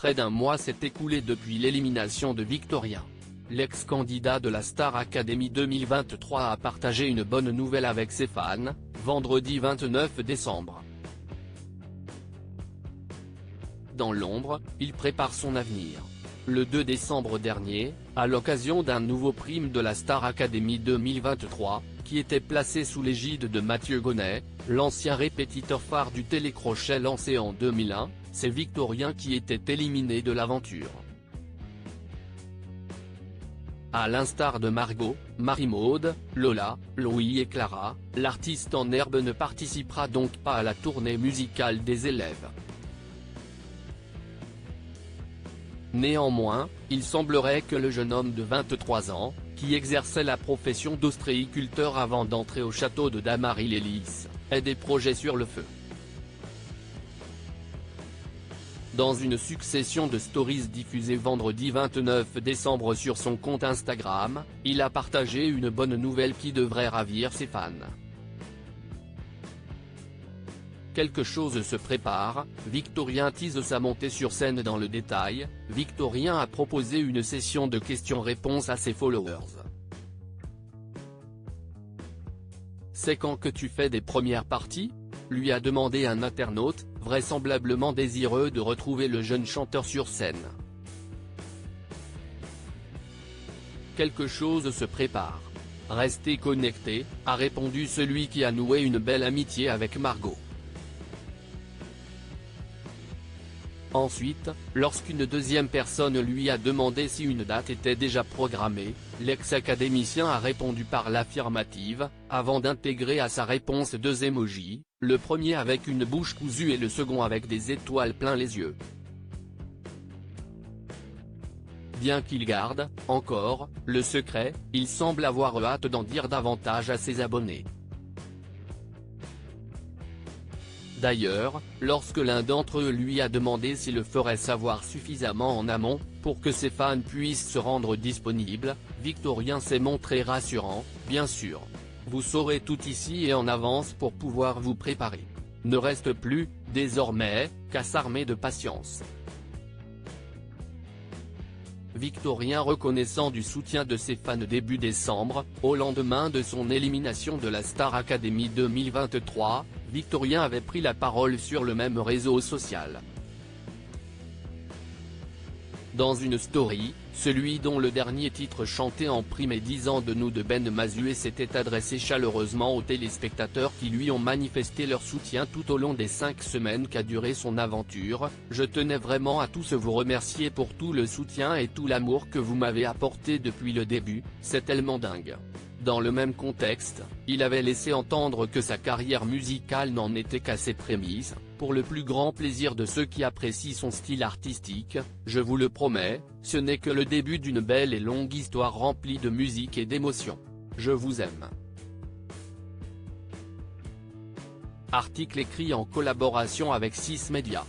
Près d'un mois s'est écoulé depuis l'élimination de Victorien. L'ex-candidat de la Star Academy 2023 a partagé une bonne nouvelle avec ses fans, vendredi 29 décembre. Dans l'ombre, il prépare son avenir. Le 2 décembre dernier, à l'occasion d'un nouveau prime de la Star Academy 2023, qui était placé sous l'égide de Mathieu Gonnet, l'ancien répétiteur phare du télécrochet lancé en 2001, c'est Victorien qui était éliminé de l'aventure. À l'instar de Margot, Marie-Maude, Lola, Louis et Clara, l'artiste en herbe ne participera donc pas à la tournée musicale des élèves. Néanmoins, il semblerait que le jeune homme de 23 ans, qui exerçait la profession d'ostréiculteur avant d'entrer au château de Damary-les-Lys, ait des projets sur le feu. Dans une succession de stories diffusées vendredi 29 décembre sur son compte Instagram, il a partagé une bonne nouvelle qui devrait ravir ses fans. Quelque chose se prépare, Victorien tease sa montée sur scène. Dans le détail, Victorien a proposé une session de questions-réponses à ses followers. C'est quand que tu fais des premières parties ? Lui a demandé un internaute, vraisemblablement désireux de retrouver le jeune chanteur sur scène. Quelque chose se prépare. Restez connectés, a répondu celui qui a noué une belle amitié avec Margot. Ensuite, lorsqu'une deuxième personne lui a demandé si une date était déjà programmée, l'ex-académicien a répondu par l'affirmative, avant d'intégrer à sa réponse deux emojis, le premier avec une bouche cousue et le second avec des étoiles plein les yeux. Bien qu'il garde, encore, le secret, il semble avoir hâte d'en dire davantage à ses abonnés. D'ailleurs, lorsque l'un d'entre eux lui a demandé s'il le ferait savoir suffisamment en amont, pour que ses fans puissent se rendre disponibles, Victorien s'est montré rassurant, bien sûr. Vous saurez tout ici et en avance pour pouvoir vous préparer. Ne reste plus, désormais, qu'à s'armer de patience. Victorien reconnaissant du soutien de ses fans début décembre, au lendemain de son élimination de la Star Academy 2023, Victorien avait pris la parole sur le même réseau social. Dans une story, celui dont le dernier titre chanté en prime est 10 ans de nous de Ben Mazué s'était adressé chaleureusement aux téléspectateurs qui lui ont manifesté leur soutien tout au long des 5 semaines qu'a duré son aventure. Je tenais vraiment à tous vous remercier pour tout le soutien et tout l'amour que vous m'avez apporté depuis le début, c'est tellement dingue. Dans le même contexte, il avait laissé entendre que sa carrière musicale n'en était qu'à ses prémices, pour le plus grand plaisir de ceux qui apprécient son style artistique, je vous le promets, ce n'est que le début d'une belle et longue histoire remplie de musique et d'émotions. Je vous aime. Article écrit en collaboration avec 6 Médias.